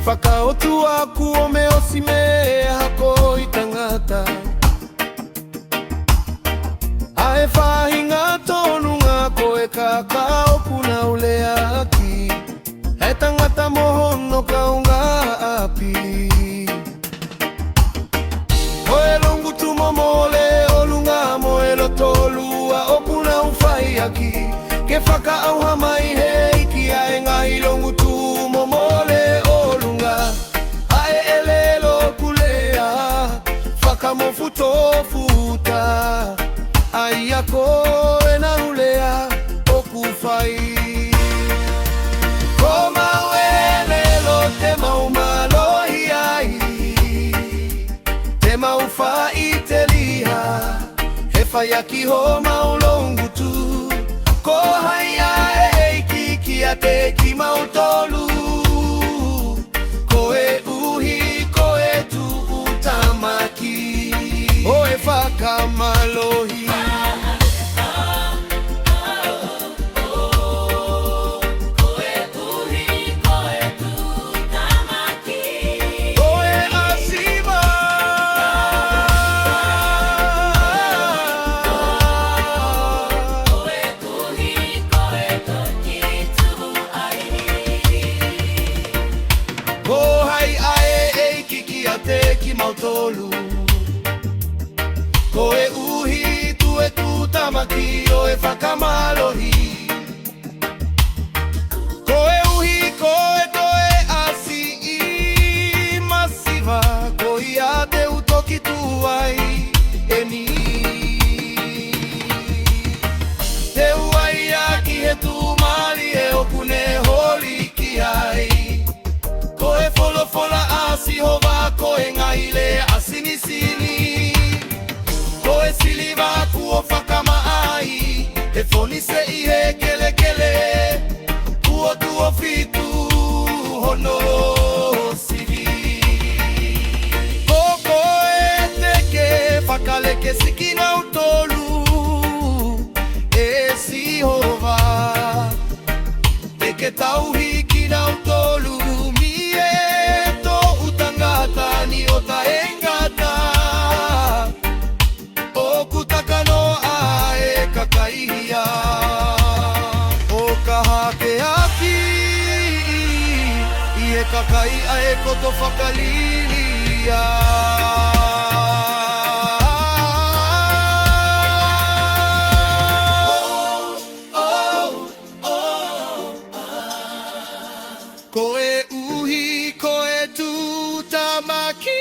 faka otu waku ome osime hako itangata ae fahinga tonu ngako e kaka opuna uleaki e tangata mohono kaunga api oe longu tumomole olunga moelo tolua opuna ufaiaki ke faka au hamai heiki ae ngai longu tumomole olunga ae elelo kulea faka mofuto futa ai yako ena ulea okufai koma welelo tema umalohi ai tema ufa itelia hefa ya kihoma ulongu tu kohaya eiki ate kimautolu koe uhi koe tu utamaki oe faka malohi mautolu koe uhi tue tutamaki oe whakamalohi koe uhi koe toe asi I masiva koi a te utoki tuai e ni te uai a ki he tu mali e opune holi ki ai koe fola fola asi hova koe ngaile asinisini koe siliva kuo fakama ai e foni se ihe kele kele kuo tuo fitu hono sili koko e teke fakale ke sikina utolu e si hova teke tauhi kina utolu kakai ae koto whakalilia koe uhi koe tutamaki